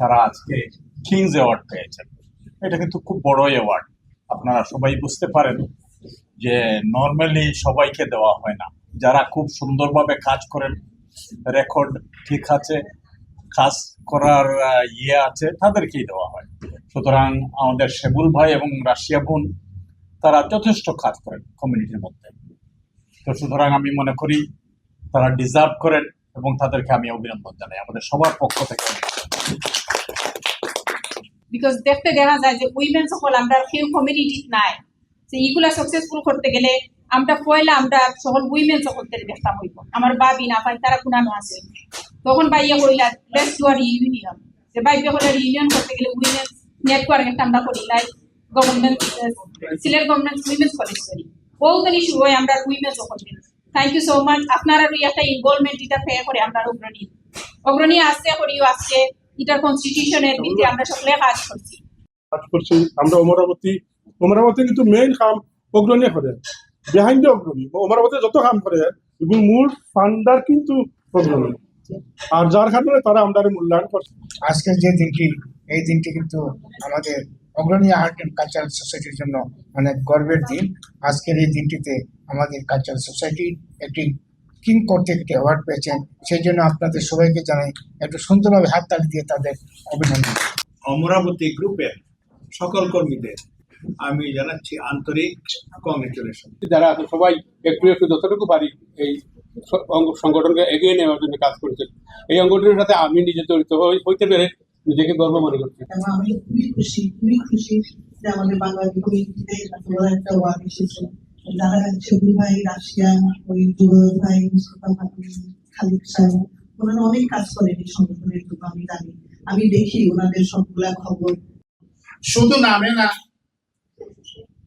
তারা আজকে Kings award পেয়েছেন। এটা কিন্তু খুব বড় অ্যাওয়ার্ড। আপনারা সবাই বুঝতে পারেন যে নর্মালি সবাইকে দেওয়া হয় না। যারা খুব সুন্দরভাবে কাজ করেন, রেকর্ড ঠিক আছে, কাজ করার আছে, তাদেরকেই দেওয়া হয়। সুতরাং আমাদের শেবুল ভাই এবং রাশিয়া বোন তারা যথেষ্ট কাজ করেন কমিউনিটির মধ্যে। তো সুতরাং আমি মনে করি তারা ডিজার্ভ করেন এবং তাদেরকে আমি অভিনন্দন জানাই আমাদের সবার পক্ষ থেকে। বিকজ দেখতে দেখা যায় যে উইমেন সকল আমরা কেউ কমিউনিটিত নাই, যে এইগুলা সাকসেসফুল করতে গেলে আমরা পয়লা আমরা সকল উইমেন সকলকে দেখতাম হইব। আমার বাবি না পাই তারা কুনানো আছে, তখন বাইয়া কইলা লেটস ডু আর ইউনিয়ন, যে বাইবে হলে ইউনিয়ন করতে গেলে উইমেন নেটওয়ার্ক একটা আমরা করি, like government Sylhet government women's college করি, বহুত ইস্যু হয় আমরা উইমেন সকল। Thank you so much. আপনারা একটা ইনভলভমেন্ট এটা পে করে আমরা অগ্রণী আসতে করিও আজকে এটার কনস্টিটিউশনের ভিত্তিতে আমরা সকলে কাজ করছি। আমরা অমরাবতী কিন্তু মেইন কাম অগ্রণী করে, বিহাইন্ড অগ্রণী অমরাবতী যত কাম করে এবং মূল ফান্ডার কিন্তু অগ্রণী, আর যার কারণে তারা আমরা মূল্যায়ন করছে। আজকের যে দিনটি, এই দিনটি কিন্তু আমাদের অগ্রণী আর্ট অ্যান্ড কালচারাল সোসাইটির জন্য অনেক গর্বের দিন। আজকের এই দিনটিতে আমাদের কালচারাল সোসাইটি একটি কিং কর্তৃক একটি অ্যাওয়ার্ড পেয়েছেন, সেই জন্য আপনাদের সবাইকে জানাই একটু সুন্দরভাবে হাততালি দিয়ে তাদের অভিনন্দন। অমরাবতী গ্রুপের সকল কর্মীদের আমি জানাচ্ছি আন্তরিক কংগ্রেচুলেশন। যারা আছে সবাই একটু একটু যতটুকু পারি এই সংগঠনকে এগিয়ে নেওয়ার জন্য কাজ করেছেন। এই সংগঠনের সাথে আমি নিজে জড়িত হইতে পেরে নিজেকে গর্ব মনে করছি। আমি খুবই খুশি যে আমাদের বাংলাদেশ কমিউনিটিতে একটা অ্যাওয়ার্ড এসেছে। যারা শেবুল ভাই, রাশিয়া, ওই জুবেল ভাই, মুস্তফা ভাই, খালিদ সাহেব, ওনারা অনেক কাজ করেন এই সংগঠনের জন্য। আমি জানি, আমি দেখি ওনাদের সবগুলা খবর। শুধু নামে না,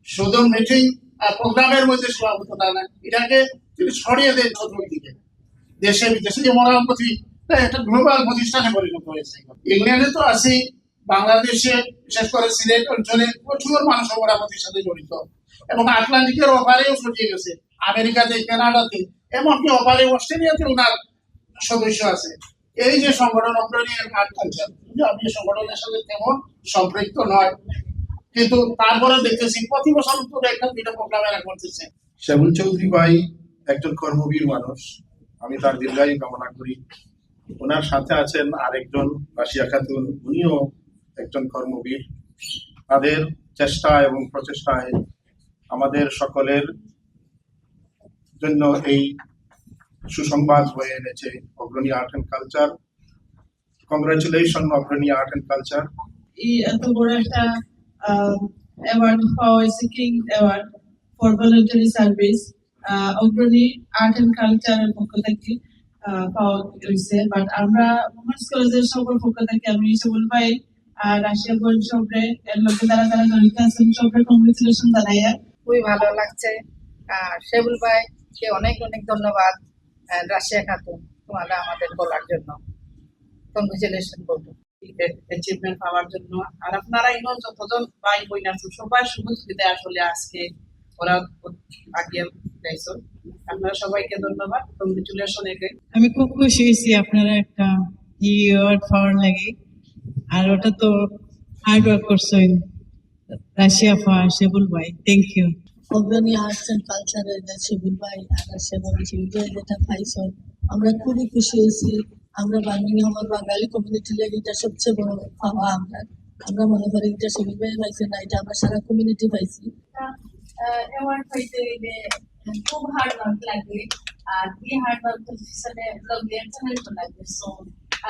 শুধু মিটিং প্রোগ্রামের মধ্যে সীমাবদ্ধতা না, এটাকে যদি ছড়িয়ে দেয় চতুর্দিকে দেশে বিদেশে, যে অমরাবতী একটা গ্লোবাল প্রতিষ্ঠানে পরিণত হয়েছে। ইংল্যান্ডে তো আছি, বাংলাদেশে বিশেষ করে সিলেট অঞ্চলে প্রচুর মানুষ অমরাবতীর সাথে জড়িত, এবং আটলান্টিকের ওপারেও ছড়িয়ে গেছে, আমেরিকাতে, কানাডাতে, এমনকি ওপারে অস্ট্রেলিয়াতে ওনার সদস্য আছে। এই যে সংগঠন অগ্রণী আর্ট কালচার, আমি সংগঠনের সাথে তেমন সম্পৃক্ত নয়, কিন্তু তারপরে দেখতেছি প্রতি বছর একটা দুইটা প্রোগ্রাম এরা করতেছে। শেবুল চৌধুরী ভাই একজন কর্মবীর মানুষ, আমি তার দীর্ঘায়ু কামনা করি। ওনার সাথে আছেন আরেকজন রাশিয়া খাতুন, উনিও একজন কর্মবীর। তাদের চেষ্টা এবং প্রচেষ্টায় আমাদের সকলের জন্য এই সুসংবাদ হয়ে এনেছে অগ্রণী আর্ট অ্যান্ড কালচার। কংগ্রাচুলেশন অগ্রণী আর্ট অ্যান্ড কালচার। এই এত বড় একটা অ্যাওয়ার্ড পাওয়া হয়েছে, king award for voluntary service, অগ্রণী আর্ট অ্যান্ড কালচারের পক্ষ থেকে পাওয়া হয়েছে। বাট আমরা উমেন্স কলেজের সকল পক্ষ থেকে আমি শেবুল ভাই আর রাশিয়া বোন সবরে এর লোকে যারা যারা জড়িত আছেন সবরে কংগ্রেচুলেশন জানাই। খুবই ভালো লাগছে। শেবুল ভাইকে অনেক অনেক ধন্যবাদ। রাশিয়া খাতুন, তোমরা আমাদের বলার জন্য কংগ্রেচুলেশন বলবো অ্যাচিভমেন্ট পাওয়ার জন্য। আর আপনারা ইনো যতজন ভাই বোন আছেন সবাই সহযোগিতায় আসলে আজকে ওরা আগিয়ে যাইছো। আপনারা সবাইকে ধন্যবাদ, কংগ্রেচুলেশন। আমি খুব খুশি হয়েছি আপনারা একটা অ্যাওয়ার্ড পাওয়ার লাগে, আর ওটা তো হার্ড ওয়ার্ক করছেন রাশিয়া ফর শেবুল ভাই। Thank you. Agrani arts and কালচারের শেবুল ভাই আর শেবুল যেটা পাইছেন, আমরা খুবই খুশি হয়েছি। আমরা আমার বাঙালি কমিউনিটি লেগে এটা সবচেয়ে বড় পাওয়া। আমরা মনে করি এটা শেবুল ভাই পাইছে না, এটা আমরা সারা কমিউনিটি পাইছি। অ্যাওয়ার্ড পাইতে গেলে খুব হার্ড ওয়ার্ক লাগে, আর এই হার্ড ওয়ার্ক পিছনে লাগবে। সো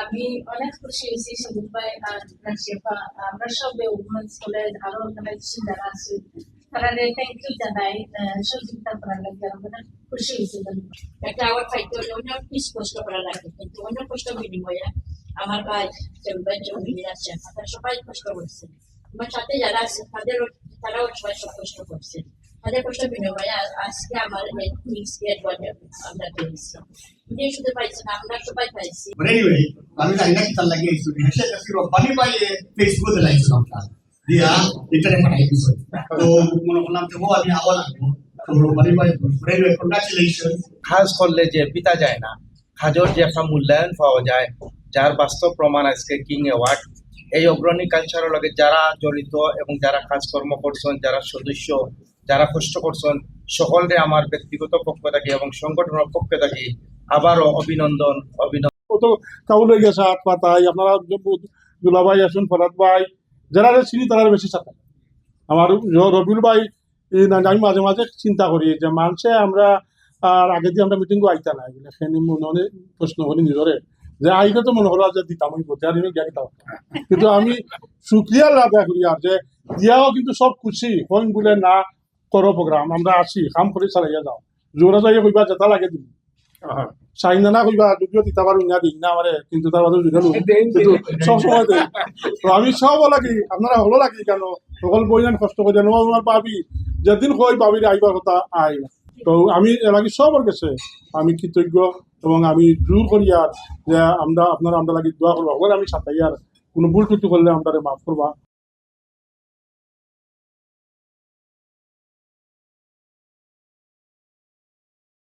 আমি অনেক খুশি হয়েছি শেবুল ভাই আর রাশিয়া, আমরা সব উমেন্স কলেজ আরো অর্গানাইজেশন যারা আছে তারা থ্যাংক ইউ জানাই সহযোগিতা করার লাগে। আমরা খুশি হয়েছি। একটা অ্যাওয়ার্ড পাইতে হলে অনেক কিছু কষ্ট করা লাগে, কিন্তু অনেক কষ্ট বিনিময়ে আমার ভাই শেবুল ভাই চৌধুরী আছে, তারা সবাই কষ্ট করছে। আমার সাথে যারা আছে তারাও সবাই সব কষ্ট করছে, তাদের কষ্ট বিনিময়ে আজকে আমার আমরা পেয়েছি। শুধু পাইছি না, আমরা সবাই পাইছি। আমি জানি না কি তার লাগে বানি পাইয়ে ফেসবুকে লাগছিলাম দিয়া ইন্টারনেট পাঠাইছি, তো মনে করলাম যে আমি আবার লাগবো। কাজ করলে যে বিতা যায় না, কাজের যে একটা মূল্যায়ন পাওয়া যায়, যার বাস্তব প্রমাণ আজকে কিং অ্যাওয়ার্ড। এই অগ্রণী কালচারের লগে যারা জড়িত এবং যারা কাজকর্ম করছেন, যারা সদস্য, যারা কষ্ট করছেন, সকলকে আমার ব্যক্তিগত পক্ষ থেকে এবং সংগঠনের পক্ষ থেকে আবারও অভিনন্দন। কত কাউল হয়ে গেছে হাত পাতাই আপনারা দুলাভাই আসুন, ফরাদ ভাই, যারা চিনি তারা বেশি সাথে আমার রবিউল ভাই। আমি মাঝে মাঝে চিন্তা করি যে মানুষে আমরা আর আগে দিয়ে আমরা মিটিং আইতা না, এগুলো সেখানে মনে মনে প্রশ্ন করি নিজরে যে আইলে তো মনে হলো যে দিতাম আমি বলতে আর গিয়া দিতাম, কিন্তু আমি সুক্রিয়া আদায় করি আর যে দিয়াও কিন্তু সব খুশি হইন বলে না করো প্রোগ্রাম, আমরা আসি কাম করে চালাইয়া যাও, জোরা যাইয়া কইবা যেটা লাগে দিন চাইনা না কইবা, যদিও দিতে পারো না দিন না আমারে, কিন্তু তার বাদে কিন্তু সবসময় দেয়। তো আমি সব লাগি আপনারা হলো লাগি কেন সকল বইয়ান কষ্ট করে জানো আমার পাবি, যেদিন কই পাবি আইবার কথা আই না। তো আমি এলাকি সবার কাছে আমি কৃতজ্ঞ এবং আমি জোর করি আর যে আমরা আপনারা আমরা লাগি দোয়া করবো, আমি সাথে আর কোনো ভুল ত্রুটি করলে আমরা মাফ করবা।